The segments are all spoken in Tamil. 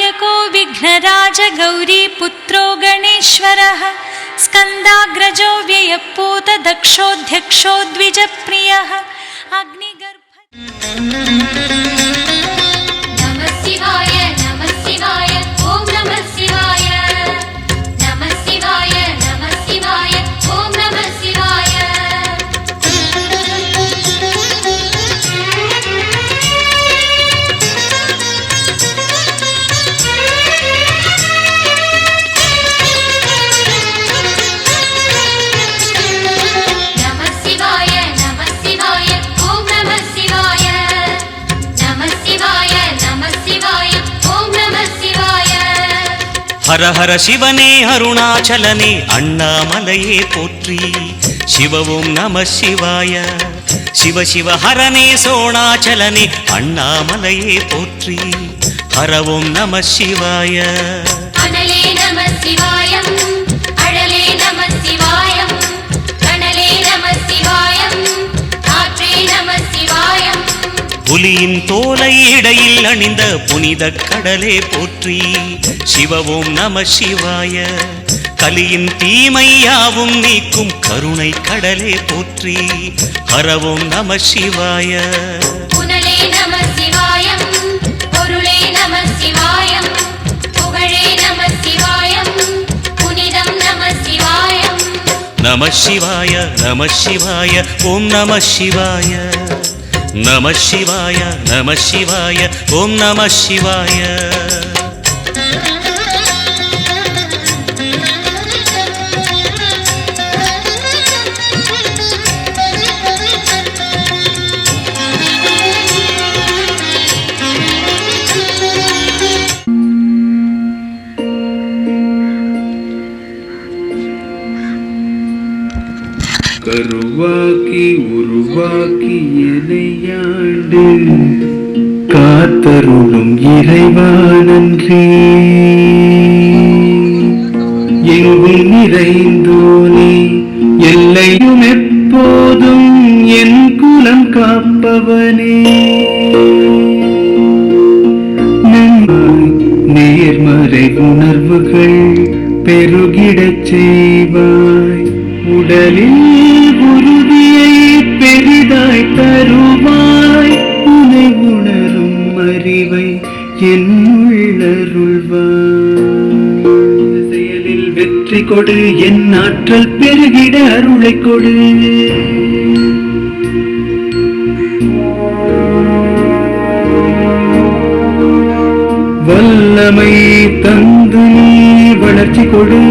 विनायको विघ्नराजगौरी पुत्रो गणेश्वरः स्कन्दाग्रजो व्ययपूत दक्षोऽध्यक्षो द्विजप्रियः अग्निगर्भ नमः शिवाय नमः शिवाय ॐ नमः शिवाय नमः शिवाय नमः शिवाय ॐ नमः शिवाय हर हर शिवने अरुणाचलने अण्णामलये पोट्री शिव ओं नमः शिवाय शिव शिव हरने सोणाचलने अण्णामलये पोट्री हर ओं नमः शिवाय अनले नमः शिवाय अडले नमः शिवाय कनले नमः शिवाय काற்றே नमः शिवाय புலியின் தோலை இடையில் அணிந்த புனித கடலே போற்றி சிவ ஓம் நம சிவாய கலியின் தீமையாவும் நீக்கும் கருணை கடலே போற்றி ஹர ஓம் நம சிவாய புனலே நம சிவாய பொருளே நம சிவாய புகழே நம சிவாய புனிதம் நம சிவாய நம சிவாய நம சிவாய ஓம் நம சிவாய நம சிவாய நம சிவாய ஓம் நம சிவாய கருவாக்கி உருவாக்கி எனையாண்டு காத்தருளும் இறைவா நன்றி எங்கும் நிறைந்தோனே எல்லையும் எப்போதும் என் குலம் காப்பவனே நேர்மறை உணர்வுகள் பெருகிடச் செய்வாய் உடலில் உறுதியை பெரிதாய் தருவாய் உனை உணரும் அறிவை என்னுள்ளருள்வாய் செயலில் வெற்றி கொடு என் ஆற்றல் பெருகிட அருளை கொடு வல்லமை தந்து நீ வளர்ச்சி கொடு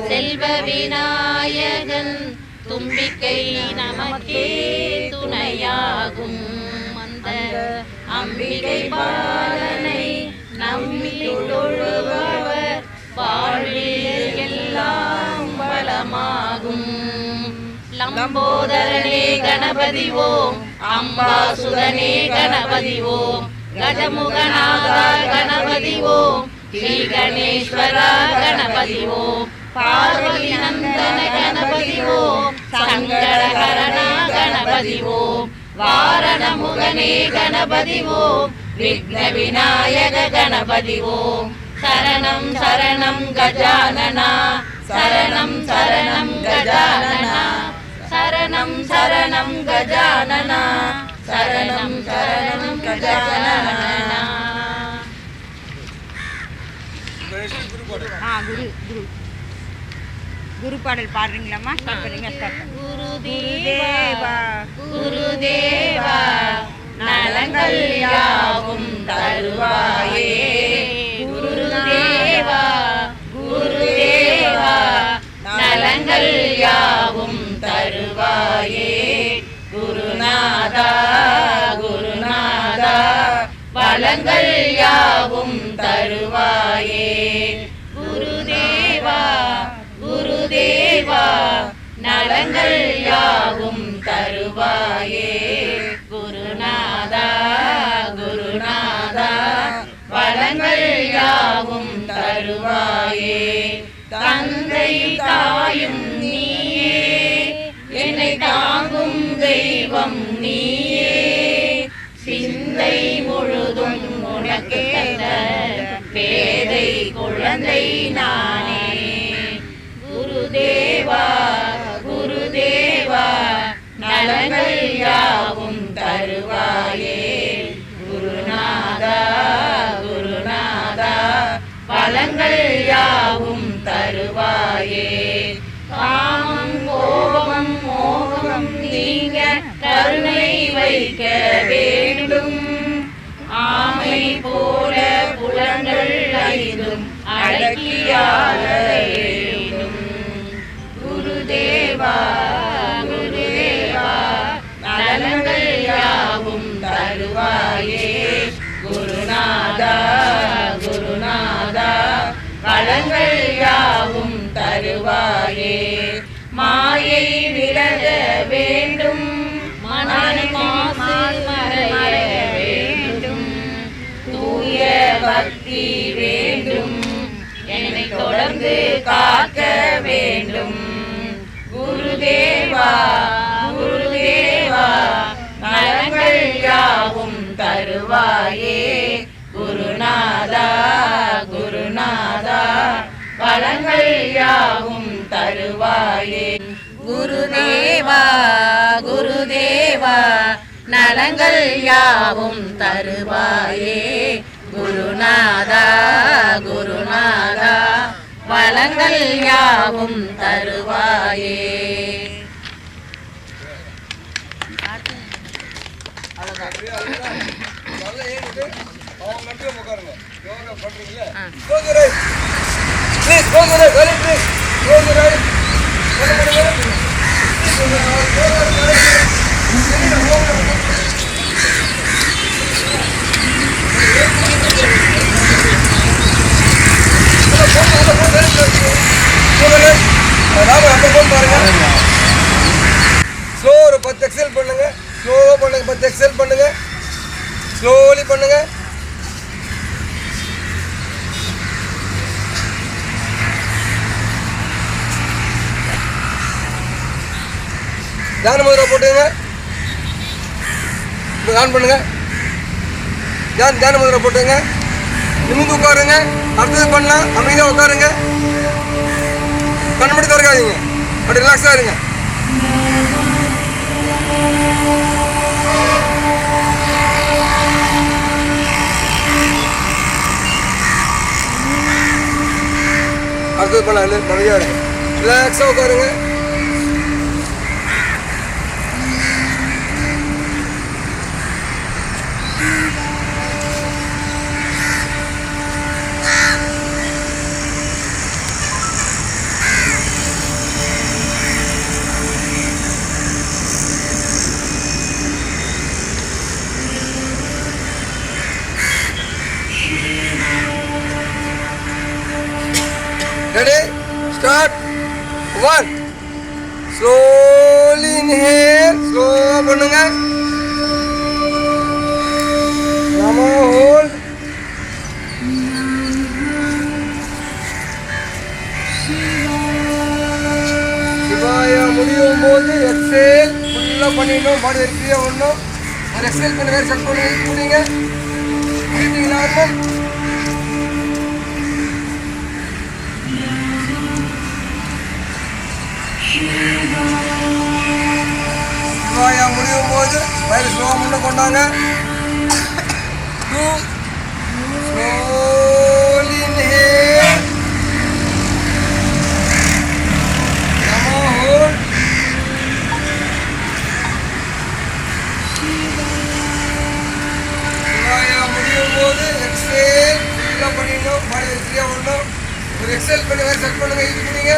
செல்வ விநாயகன் தும்பிக்கை நமக்கே துணையாகும் அந்த அம்பிகை பாலனை நம்பி தொழுபவர் வாழ்வில் எல்லாம் வளமாகும் லம்போதரனே கணபதி ஓம் அம்பாசுதனே கணபதி ஓம் கஜமுகநாதா கணபதி ஓம் ஸ்ரீ கணேஸ்வரா கணபதி ஓம் பார்வதி நந்தன கணபதி ஓம் சங்கடகரணா கணபதி ஓம் வாரணமுகனே கணபதி ஓம் விக்ன விநாயக கணபதி ஓம் சரணம் சரணம் கஜானனா சரணம் சரணம் கஜானனா சரணம் சரணம் கஜானனா சரணம் சரணம் கஜானனா குரு பாடல் பாடுறீங்களாம்மா? ஸ்டார்ட் பண்ணுங்க. குருதேவா குருதேவா நலங்கள் யாவும் தருவாயே குருதேவா குருதேவா நலங்கள் யாவும் தருவாயே குருநாதா குருநாதா வளங்கள் யாவும் தருவாயே குருதேவா குருதேவா நலங்கள் யாவும் தருவாயே குருநாதா தருவாயே. தந்தை தாயும் நீயே, என்னை தாங்கும் தெய்வம் நீயே. சிந்தை முழுதும் உனக்கு தந்த பேதை குழந்தை நானே. குருதேவா குருதேவா, நலங்கள் யாவும் தருவாயே. குருநாதா குருநாதா, பலங்கள் யாவும் தருவாயே. காமம் கோபம் மோகம் நீங்க கருணை வைக்க வேண்டும். ஆமை போல புலன்கள் ஐந்தும் அடக்கியாள வேண்டும். குருதேவா குருதேவா, நலங்கள் யாவும் தருவாயே. குருநாதா குருநாதா, வளங்கள் யாவும் தருவாயே. மாயை விலக வேண்டும், மனமாசு மறைய வேண்டும். தூய பக்தி வேண்டும், என்னை தொடர்ந்து காக்க வேண்டும். குருதேவா குருதேவா, நலங்கள் யாவும் தருவாயே. குருநாதா குருநாதா, வளங்கள் யாவும் தருவாயே. குருதேவா குருதேவா, நலங்கள் யாவும் தருவாயே. குருநாதா குருநாதா, வளங்கள் யாவும் தருவாயே. ஸ்லோ ஒரு 10 எக்ஸல் பண்ணுங்க. ஸ்லோவாக பண்ணுங்க. 10 எக்ஸல் பண்ணுங்க. ஸ்லோலி பண்ணுங்க. தியான முதிரை போட்டுங்க. ஆன் பண்ணுங்க. தியான முதிரை போட்டுங்க. நிமிந்து உட்காருங்க. அடுத்தது பண்ணலாம். அமைதியாக உட்காருங்க. கண்ணு மட்டும் திறக்காதீங்க. அப்படி ரிலாக்ஸாக இருங்க. அடுத்தது பண்ணலாம். இல்லை நிறையா இருக்கு. ரிலாக்ஸாக உட்காருங்க. Ready? Start. 1. Slowly inhale. Slow பண்ணுங்க. Namo hold. சிவாயா முடியும் போது எக்ஸேல் ஃபுல்லாக பண்ணிடணும். பாடி ஃப்ரீயாக ஒன்றும் ஒரு எக்ஸேல் பண்ணி வேறு செக் பண்ணி முடியுங்க. Breathing normal. சிவாயா முடியும் போது வயிறு ஸ்லோவாக முன்னே கொண்டாங்க. 2. Slowly inhale. Namo hold. சிவாயா முடியும் போது எக்ஸேல் ஃபுல்லாக பண்ணிடணும். பாடி ஃப்ரீயாக ஒன்றும் ஒரு எக்ஸேல் பண்ணி வேறு செக் பண்ணுங்க. இது பண்ணிங்க.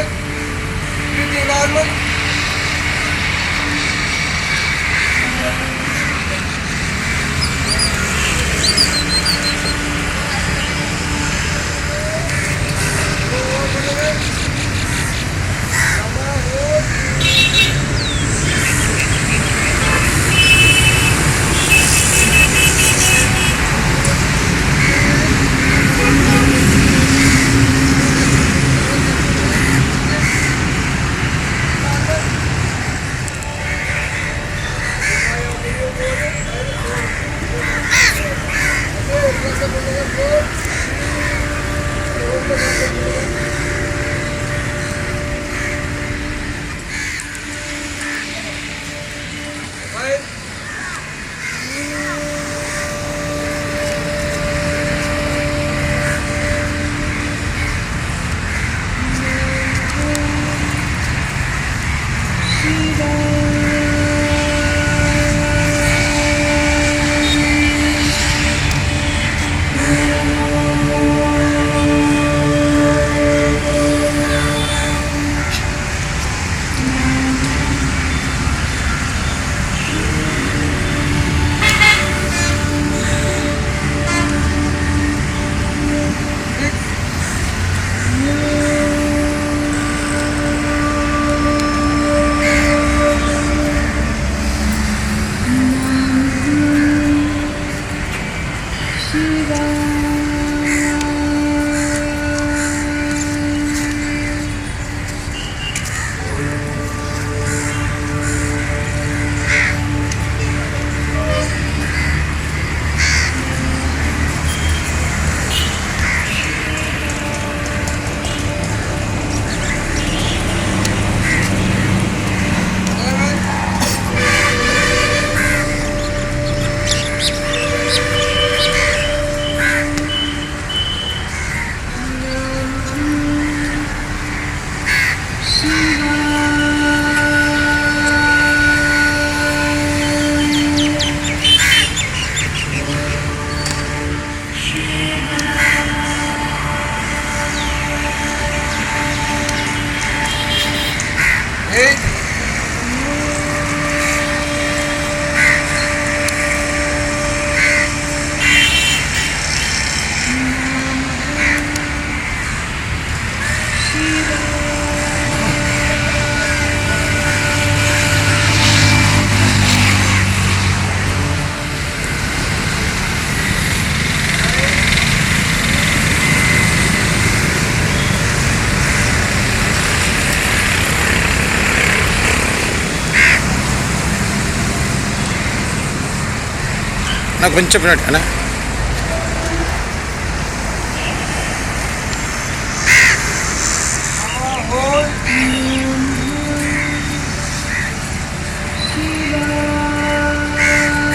Breathing normal. நான் கொஞ்சம் பின்னாடி அண்ணா.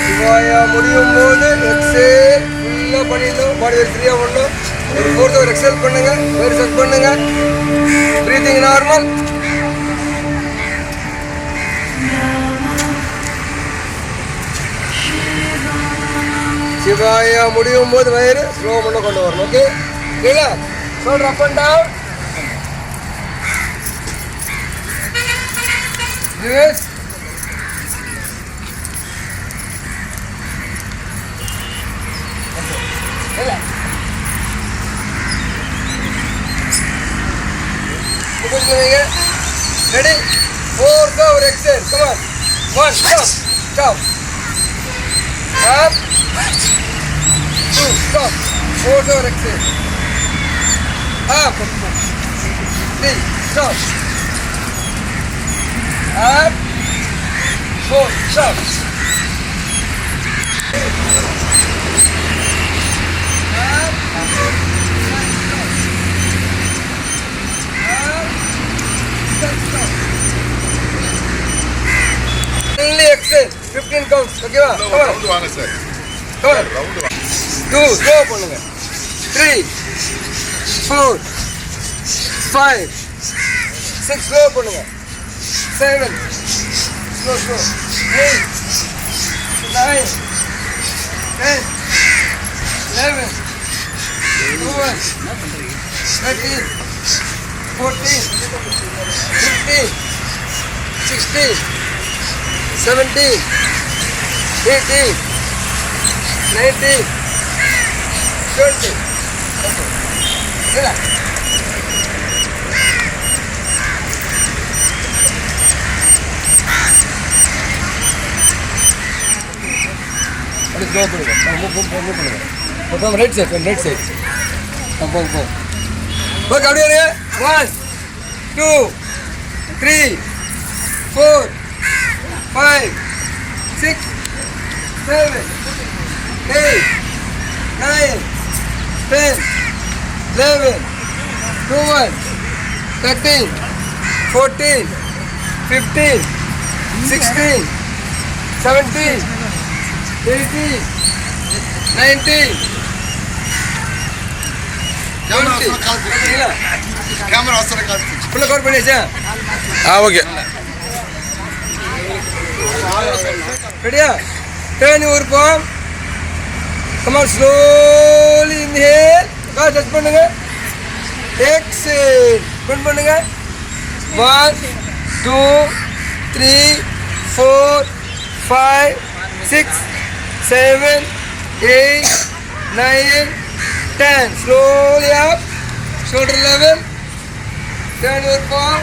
சிவாயா முடியும் போது எக்ஸேல் ஃபுல்லாக பண்ணிடணும். பாடி வெயிட் ஃப்ரீயாக பண்ணணும். ஒரு ஃபோர்த் ஒரு எக்ஸேல் பண்ணுங்க. வயிறு செக் பண்ணுங்க. Breathing normal. சிவாயா முடியும் போது வயிறு ஸ்லோ பண்ண கொண்டு வரணும். ஓகே கீழே shoulder up and down. Reverse. Ready 4 ஒரு exhale. Come on 1 stop stop up 2 stop 4 over exhale up 3 stop up 4 stop only exhale 15 counts. Okay va? Come on. வாங்க சார். Come on. 2 slow பண்ணுங்க. 3 4 5 6 slow பண்ணுங்க. 7 slow 8 9 10 11 12 13 14 15 16 17 18 19 20 ரைட் சைட் போ அப்படியே 1 2 3 4 5 6 7 8 9 10 11 12 13 14 15 16 17 18 19 கேமரா வசர காத்து ஃபுல்லா கவர் பண்ணியாச்சா? ஓகே. ரெடியா? Turn your palm. Come on slowly inhale. கால் டச் பண்ணுங்க. எக்ஸேல். பெண்ட் பண்ணுங்க. 1 2 3 4 5 6 7 8 9 10. Slowly up. Shoulder level. Turn your palm.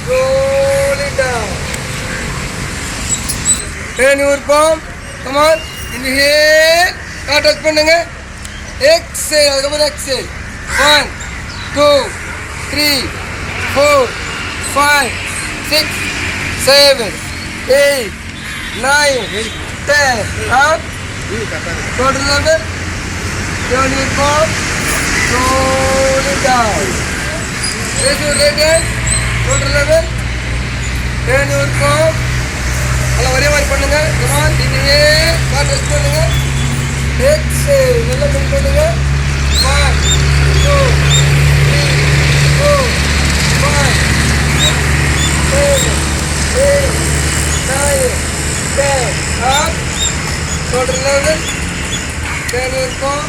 Slowly down. Turn your palm. Come on. Inhale. Touch பண்ணுங்க. Exhale. அதுக்கப்புறம் exhale. 1 2 3 4 5 6 7 8 9 10. Up. Shoulder level. Turn your palm. Slowly down. Raise your right hand. Shoulder level. Turn your palm. நல்லா ஒரே மாதிரி பண்ணுங்க. Come on. Inhale. Call touch பண்ணுங்க. Exhale. நல்லா பெண்ட் பண்ணுங்க. 1 2 3 4 5 6 7 8 9 10. Up. Shoulder level. Turn your palm.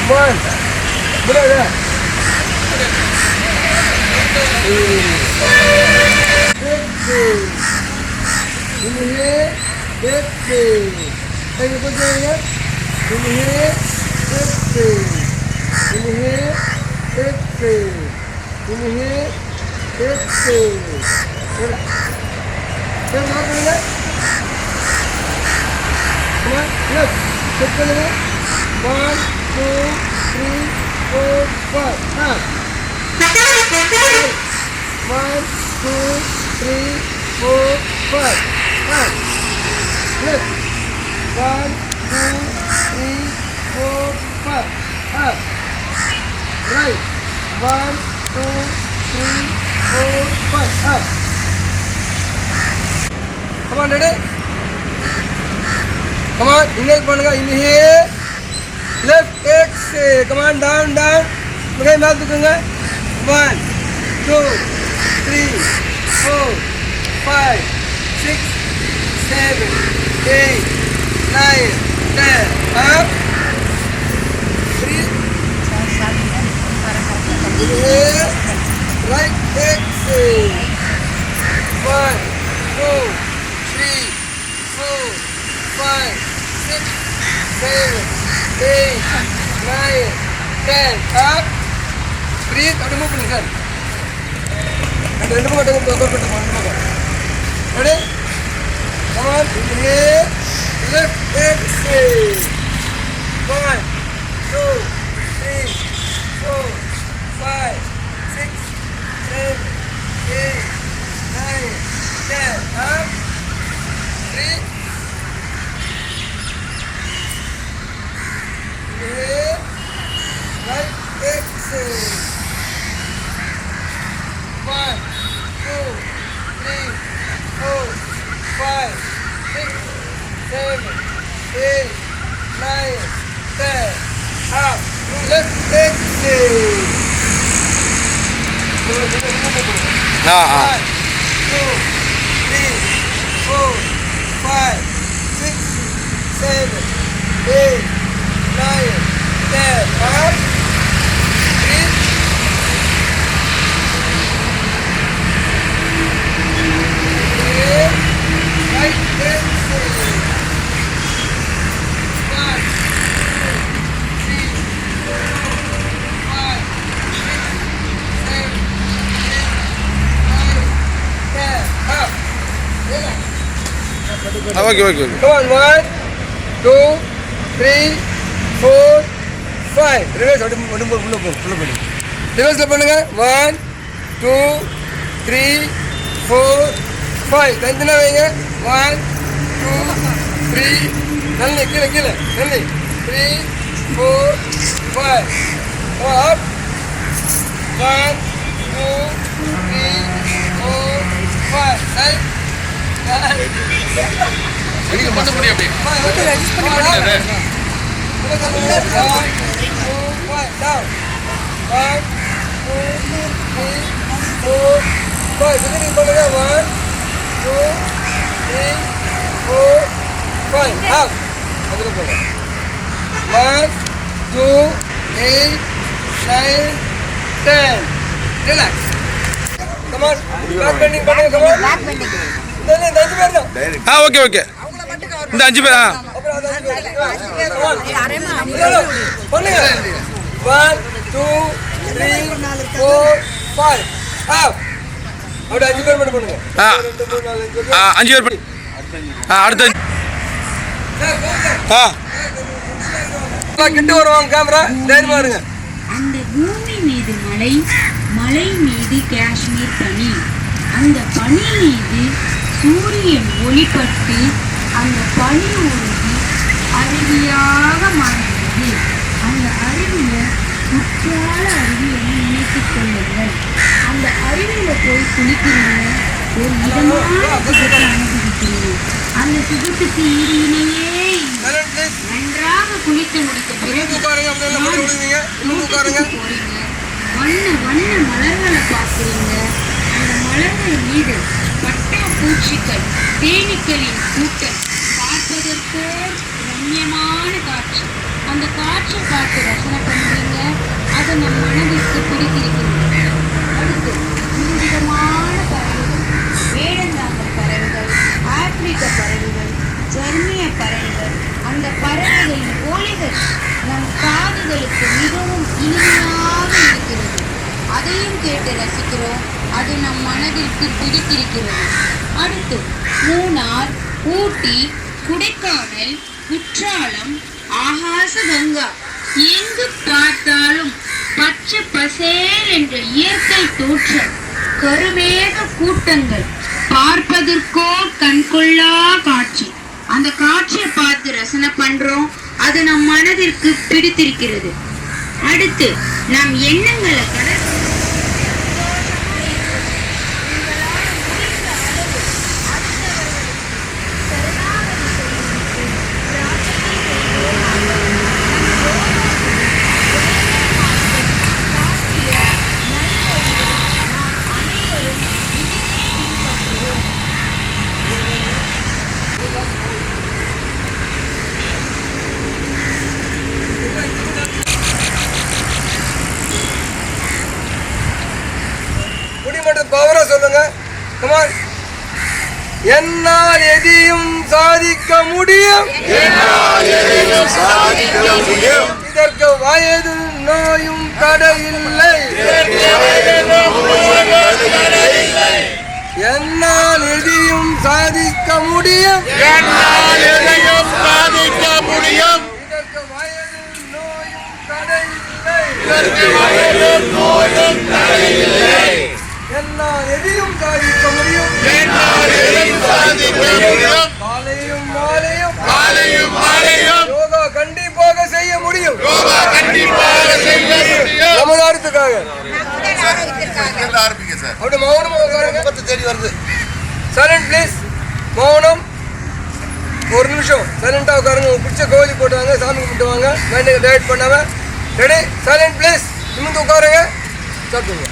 One. Brother. Inhale. Exhale. Hey, you put your hand. Inhale. Exhale. Inhale. Exhale. inhale, exhale. Relax. Turn out பண்ணுங்க. Come on, left. Check பண்ணுங்க. 1, 2, 3, 4, 5. Up. 1, 2, 3, 4, 5. Up. Left. 1, 2, 3, 4, 5. Up. Right. 1, 2, 3, 4, 5. Up. Come on, ready? Come on, inhale பண்ணுங்க. Inhale. Left, exhale. Come on, down, down. முகை மேல் தூக்குங்க. 1, 2, 3, 4, 5, 6, 7, 8, 9, 10. Up. Breathe. Inhale. Right, exhale. 1, 2, 3, 4, 5, 6, 7, 8, 9, 10. Up. Breathe. Adu move பண்ணுங்க சார். ரெண்டு பக்கம் பண்ணுங்க. Ready? Come on. Inhale. Left, exhale. 1, 2, 3, 4, 5, 6, 7, 8, 9, 10. Up. Breathe. Inhale. Right. Exhale. 1, 2, 3, 4, 5, 6, 7, 8, 9, 10. Up. Left. Exhale. 1, 2, 3, 4, 5, 6, 7, 8, 9, 10. Up. Breathe. Inhale. Right. Exhale. 1, 2, 3, 4, 5, 6, 7, 8, 9, 10. Up. Relax. Okay okay okay. Come on, 1, 2, 3, 4, 5. Reverse. உள்ள போடுங்க. Reverse பண்ணுங்க. 1, 2, 3, 4, 5. தந்தனா வைங்க. 1, 2, 3. நல்ல கீழே. நல்ல 3, 4, 5. Up. 1, 2, 3, 4, 5. Right. நீங்க பண்ண முடியும் அப்படியே. Okay okay. இந்த 5 பேர் பண்ணுங்க. 1, 2, 3, 4, 5. அப்படியே 5 பேர் மட்டும் பண்ணுங்க. 5 பேர் பண்ணி அடுத்த கிட்ட வருவாங்க. கேமரா தைரியமா இருங்க. அந்த பூமி மீது மலை, மலை மீது காஷ்மீர் பனி, அந்த பனி மீது சூரியன் ஒளிப்பட்டு அந்த பனி உருகி அருவியாக மாறியது. அந்த அருவியை குற்றால அருவி என நினைத்துக் கொள்ளுங்கள். அந்த அருவியில போய் குளிக்கிறீங்க, ஒரு இதமான சுகத்தை அனுபவிக்கிறீங்க. அந்த சுகத்துக்கு ஈடு இணையே இல்லை. நன்றாக குளித்து முடித்த பிறகு போறீங்க, வண்ண வண்ண மலர்களை பார்க்குறீங்க. அந்த மலர்கள் மீது பட்டா பூச்சிகள், தேனீக்களின் கூட்டம், பார்ப்பதற்கு ரம்யமான காட்சி. அந்த காட்சியை பார்த்து ரசனை பண்ணுறீங்க. அதை நம் மனதிற்கு பிடித்திருக்கிறது. அடுத்து விதவிதமான பறவைகள், வேடந்தாங்கல் பறவைகள், ஆப்பிரிக்க பறவைகள், ஜெர்மிய பறவைகள். அந்த பறவைகளின் ஒலிகள் நம் காதுகளுக்கு மிகவும் இனிமையாக இருக்கிறது. அதையும் கேட்டு மனதிற்கு பிடித்திருக்கிறது. அடுத்து மூணார், ஊட்டி, கொடைக்கானல், குற்றாலம், ஆகாசகங்கா, எங்கு பார்த்தாலும் பச்சை பசேல் என்ற இயற்கை தோற்றம், கருமேக கூட்டங்கள், பார்ப்பதற்கோ கண்கொள்ளா காட்சி. அந்த காட்சியை பார்த்து ரசனை பண்றோம், அது நம் மனதிற்கு பிடித்திருக்கிறது. அடுத்து நம் எண்ணங்களை பவரா சொல்லுங்க. கமான். என்னால் எதையும் சாதிக்க முடியும், இதற்கு வயது நோயும் தடையில்லை. என்னால் எதையும் சாதிக்க முடியும், இதற்கு வயது நோயும் தடையில்லை. என்னால் எதையும் சாதிக்க முடியும், காலையும் மாலையும் யோகா கண்டிப்பாக செய்ய முடியும். நமது ஆரோக்கியத்துக்காக அப்படி மௌனம் தேடி வருது. Silent please. மௌனம். ஒரு நிமிஷம் சைலண்டா உட்காருங்க. பிடிச்ச கோழி போட்டுவாங்க, சாமி கும்பிட்டுவாங்க, மைண்டை டயட் பண்ணாம. ரெடி? Silent please. நிமிந்து உட்காருங்க. சாப்பிடுங்க.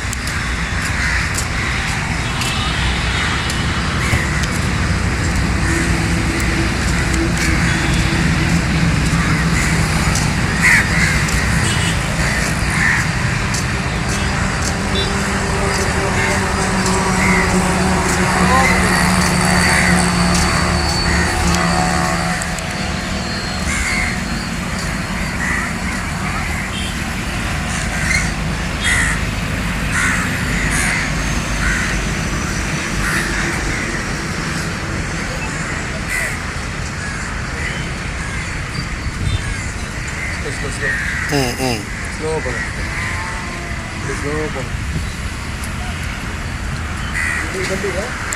Slow பண்ணு.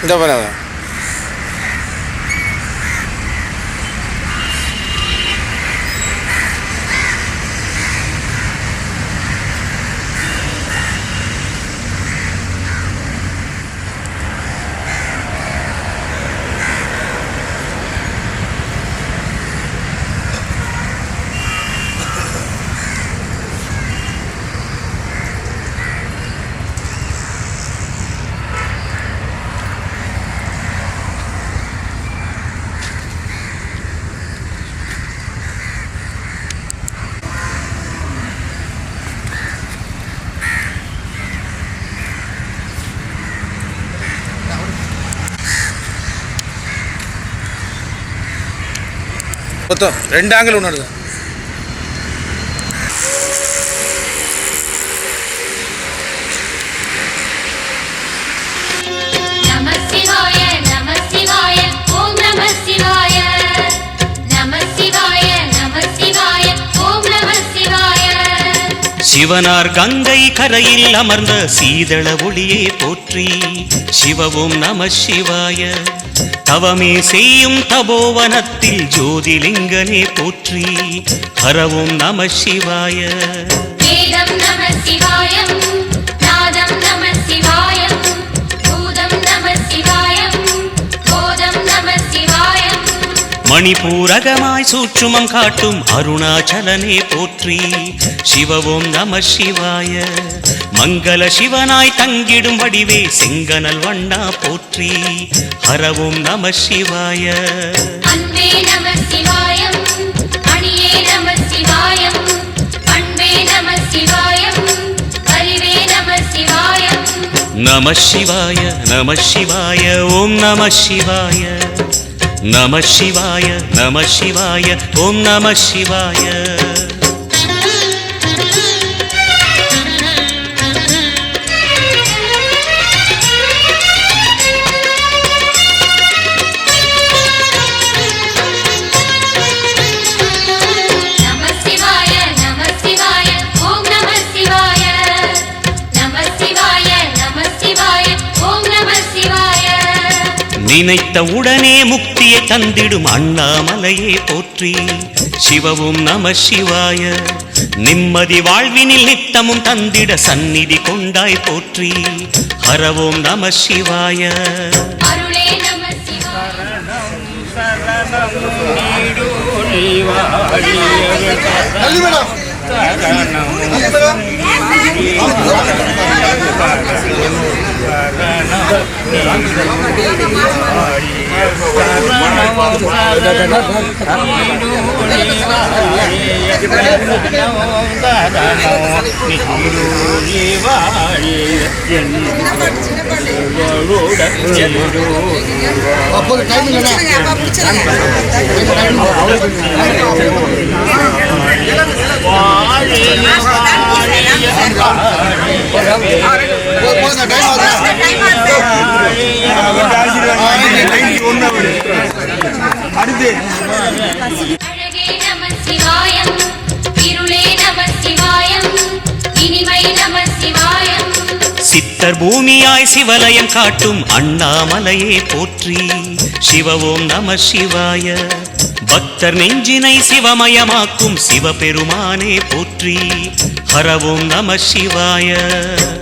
இந்த பண்ணாத. மொத்தம் 2 ஆங்கிள் ஒன்று வருது. சிவனார் கங்கை கரையில் அமர்ந்த சீதள ஒளியே போற்றி. சிவவும் நம சிவாய. தவமே செய்யும் தபோவனத்தில் ஜோதிலிங்கனே போற்றி. ஹரவும் நம சிவாய. வேதம் நம சிவாயம், நாதம் நம சிவாயம், பூதம் நம சிவாயம், போதம் நம சிவாயம். மணிபூரகமாய் சூட்சுமம் காட்டும் அருணாச்சலனே போற்றி. சிவவும் நம சிவாய. மங்கள சிவனாய் தங்கிடும் வடிவே செங்கனல் வண்ணா போற்றி. ஹரவும் நம சிவாய. அன்பே நம சிவாயம், அணியே நம சிவாயம், அன்பே நம சிவாயம், அறிவே நம சிவாயம். நம சிவாய நம சிவாய ஓம் நம சிவாய. நம சிவாய நம சிவாய ஓம் நம சிவாய. நினைத்த உடனே முக்தியை தந்திடும் அண்ணாமலையே போற்றி. சிவவும் நம சிவாய. நிம்மதி வாழ்வினில் நித்தமும் தந்திட சந்நிதி கொண்டாய் போற்றி. ஹரவோம் நம சிவாய. அருளே நம சிவாய. அழகே நம சிவாயம். இருளே நம சிவாயம். இனிமை நம சிவாயம். சித்தர் பூமியாய் சிவலயம் காட்டும் அண்ணாமலையே போற்றி. சிவவோம் நம சிவாய. பக்தர் நெஞ்சினை சிவமயமாக்கும் சிவபெருமானே போற்றி. ஹரவோம் நம சிவாய.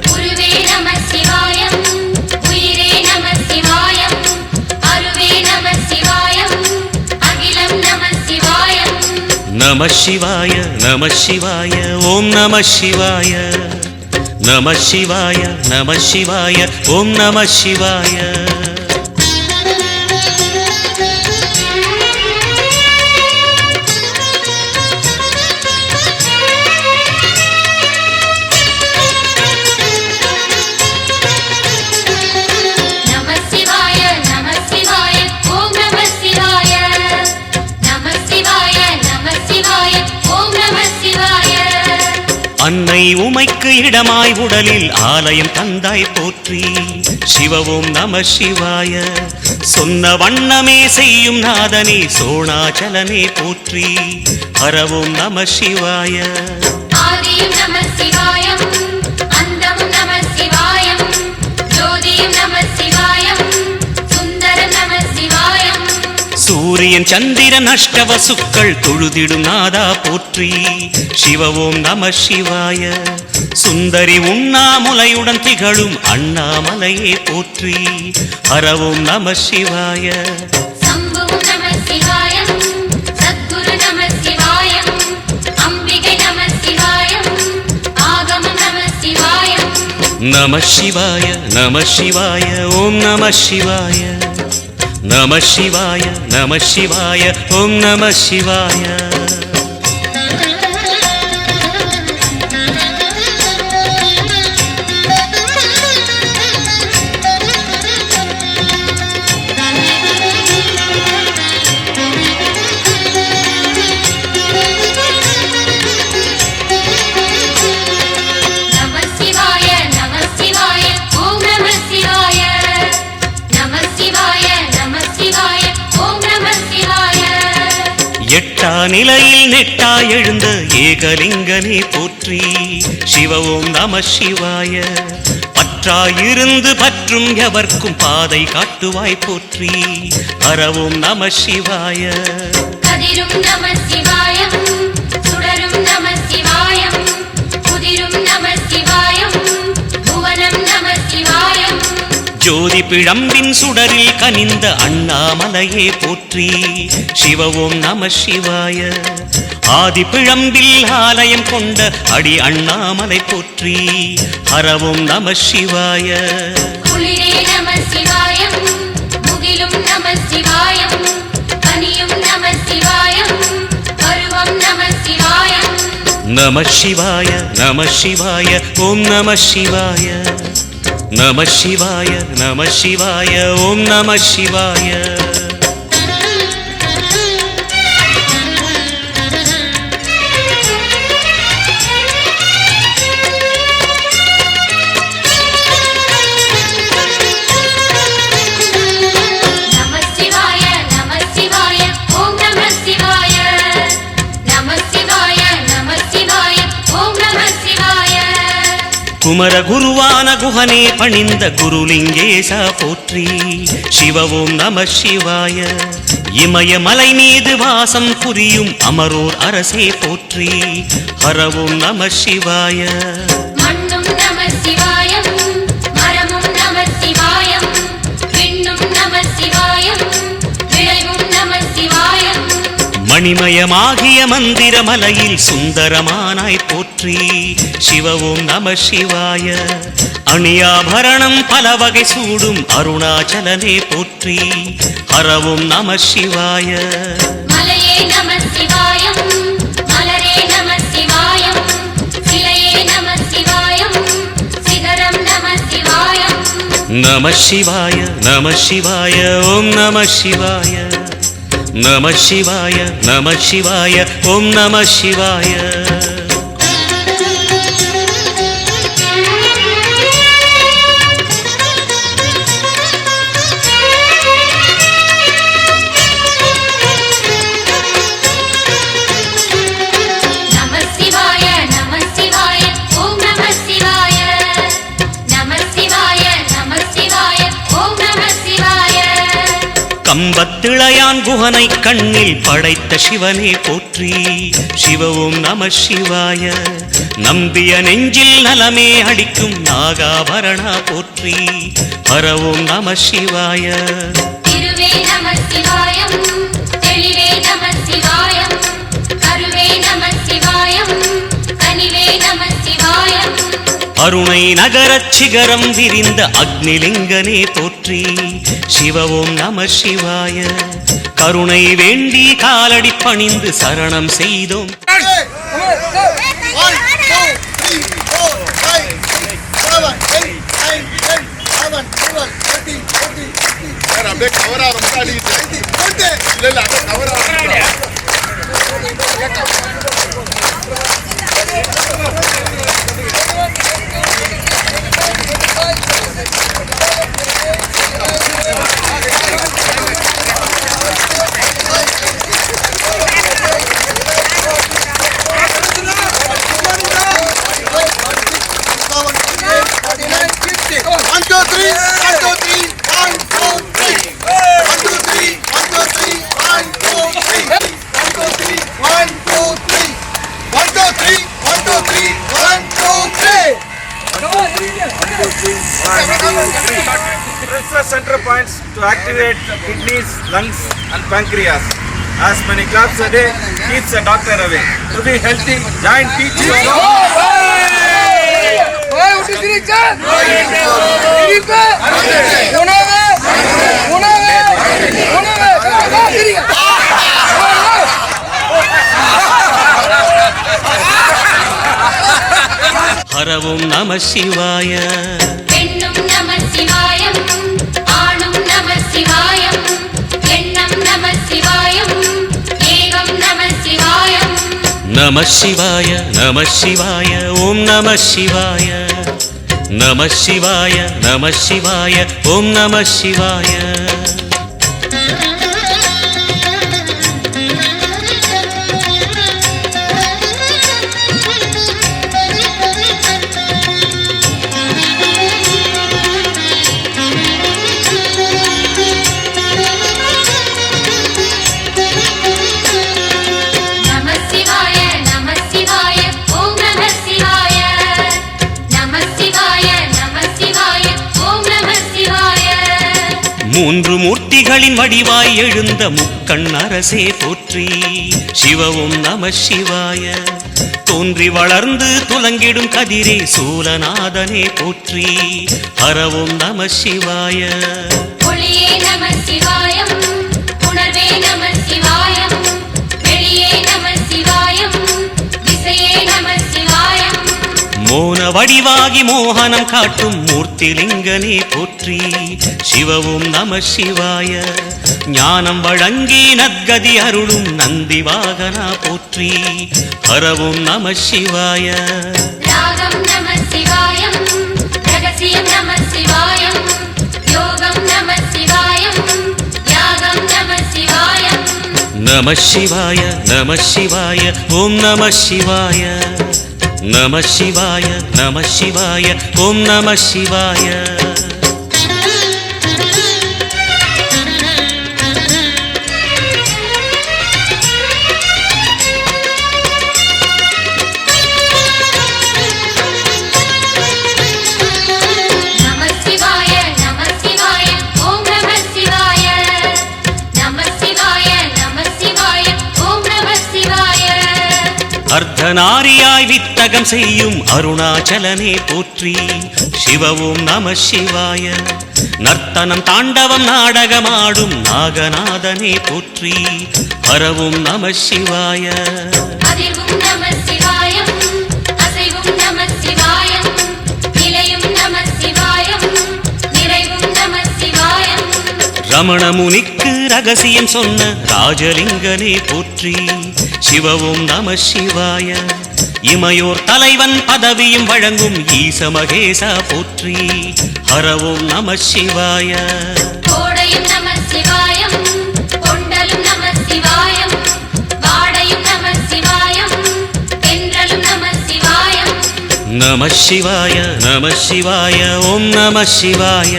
குருவே நம சிவாயம். உயிரே நம சிவாயம். அருவே நம சிவாயம். அகிலம் நம சிவாயம். நம சிவாய நம சிவாய. ஓம் நம சிவாய. நம சிவாய நம சிவாய. ஓம் நம சிவாய. நம சிவாய நம சிவாய. ஓம் நம சிவாய. நம சிவாய நம சிவாய. ஓம் நம சிவாய. அன்னை உமைக்கு இடமாய் உடலில் ஆலயம் தந்தாய் போற்றி. சிவவோம் நம சிவாய. சொன்ன வண்ணமே செய்யும் நாதனே சோணாச்சலனே போற்றி. ஹரவோம் நம சிவாய. ஆதியும் நம சிவாயம். அந்தமும் நம சிவாயம். ஜோதியும் நம சிவாயம். சுந்தரம் நம சிவாயம். சூரியன் சந்திரன் அஷ்டவசுக்கள் தொழுதிடும் நாதா போற்றி. சிவவோம் நம சிவாய. சுந்தரி உண்ணாமுலையுடன் திகழும் அண்ணாமலையே போற்றி. ஹரவோம் நம சிவாய. சம்புவும் நம சிவாயம். சத்குரு நம சிவாயம். அம்பிகை நம சிவாயம். ஆகமம் நம சிவாயம். நம சிவாய நம சிவாய. ஓம் நம சிவாய. நம சிவாய நம சிவாய. ஓம் நம சிவாய. நம சிவாய நம சிவாய. ஓம் நம சிவாய. நம சிவாய நம சிவாய. ஓம் நம சிவாய. எட்டா நிலையில் நெட்டா எழுந்த ஏகலிங்கனே போற்றி. சிவவோம் நம சிவாய. பற்றாயிருந்து பற்றும் எவர்க்கும் பாதை காட்டுவாய் போற்றி. ஹரவோம் நம சிவாய. கதிரும் நம சிவாயம். சுடரும் நம சிவாயம். புதிரும் நம சிவாயம். புவனம் நம சிவாயம். ஜோதி பிழம்பின் சுடரில் கனிந்த அண்ணாமலையே போற்றி. சிவவோம் நம சிவாய. ஆதி பிழம்பில் ஆலயம் கொண்ட அடி அண்ணாமலை போற்றி. ஹரவோம் நம சிவாய. குளிரே நம சிவாயம். முகிலும் நம சிவாயம். பனியும் நம சிவாயம். பருவம் நம சிவாயம். நம சிவாய நம சிவாய. ஓம் நம சிவாய. நம சிவாய நம சிவாய. ஓம் நம சிவாய. நம சிவாய நம சிவாய. ஓம் நம சிவாய. நம சிவாய நம சிவாய. ஓம் நம சிவாய. குமர குருவான குஹனே பணிந்த குருலிங்கேசா போற்றி. சிவ ஓம் நம சிவாய. இமயமலை மீது வாசம் புரியும் அமரோர் அரசே போற்றி. ஹர ஓம் நம சிவாய. மண்ணும் நம சிவாயம், மரமும் நம சிவாயம், விண்ணும் நம சிவாயம், விளைவும் நம சிவாயம். மணிமயமாகிய மந்திர மலையில் சுந்தரமானாய் போற்றி. சிவ ஓம் நம சிவாய. அணியாபரணம் பல வகை சூடும் அருணாச்சலனே போற்றி. ஹர ஓம் நம சிவாய. மலையே நம சிவாயம், மலரே நம சிவாயம், சிலையே நம சிவாயம், சிகரம் நம சிவாயம். நம சிவாய நம சிவாய ஓம் நம சிவாய. நம சிவாய நம சிவாய ஓம் நம சிவாய. நம சிவாய நம சிவாய ஓம் நம சிவாய. நம சிவாய நம சிவாய ஓம் நம சிவாய. கம்பத்திளையான் குஹனை கண்ணில் படைத்த சிவனே போற்றி. சிவ ஓம் நம சிவாய. நம்பிய நெஞ்சில் நலமே அளிக்கும் நாகாபரணா போற்றி. ஹர ஓம் நம சிவாய. திருவே நம சிவாயம், தெளிவே நம சிவாயம், கருவே நம சிவாயம், கனிவே நம சிவாயம். அருணை நகரச் சிகரம் விரிந்த அக்னிலிங்கனே போற்றி. சிவ ஓம் நம சிவாய. கருணை வேண்டி காலடி பணிந்து சரணம் செய்தோம். Press center points to activate kidneys, lungs and pancreas. As many claps a day keeps a doctor away. To be healthy, join teaching. Hara ஓம் நம சிவாய. பெண்ணும் நம சிவாயம், ஆணும் நம சிவாயம், எண்ணம் நம சிவாயம், ஏகம் நம சிவாயம். நம சிவாய நம சிவாய ஓம் நம சிவாய. நம சிவாய நம சிவாய ஓம் நம சிவாய. நம சிவாய நம சிவாய ஓம் நம சிவாய. நம சிவாய நம சிவாய ஓம் நம சிவாய. மூன்று மூர்த்திகளின் வடிவாய் எழுந்த முக்கண் அரசே போற்றி. சிவ ஓம் நம சிவாய. தோன்றி வளர்ந்து துலங்கிடும் கதிரே சூலநாதனே போற்றி. ஹர ஓம் நம சிவாய. ஒளியே நம சிவாயம், உணர்வே நம சிவாயம், வெளியே நம சிவாயம், திசையே நம சிவாயம். மோன வடிவாகி மோகனம் காட்டும் மூர்த்திலிங்கனே போற்றி. சிவ ஓம் நம சிவாய. ஞானம் வழங்கி நற்கதி அருளும் நந்தி வாகனா போற்றி. ஹர ஓம் நம சிவாய. ராகம் நம சிவாயம், ரகசியம் நம சிவாயம், யோகம் நம சிவாயம், யாகம் நம சிவாயம். நம சிவாய நம சிவாய ஓம் நம சிவாய. நம சிவாய நம சிவாய ஓம் நம சிவாய. அர்த்தநாரியாய் வித்தகம் செய்யும் அருணாச்சலனே போற்றி. சிவ ஓம் நம சிவாய. நர்த்தனம் தாண்டவம் நாடகமாடும் நாகநாதனே போற்றி. ஹரவும் நம சிவாய. அதிர்வும் நம சிவாயம், அசைவும் நம சிவாயம், நிலையும் நம சிவாயம், நிறைவும் நம சிவாயம். ரமணமுனிக்கு ரகசியம் சொன்ன ராஜலிங்கனே போற்றி. சிவ ஓம் நம சிவாய. இமையோர் தலைவன் பதவியும் வழங்கும் ஈச மகேசா போற்றி. ஹர ஓம் நம சிவாய. கோடையும் நம சிவாயம், கொண்டலும் நம சிவாயம், வாடையும் நம சிவாயம், தென்றலும் நம சிவாயம். நம சிவாய நம சிவாய ஓம் நம சிவாய.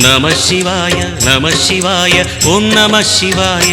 நம சிவாய நம சிவாய ஓம் நம சிவாய.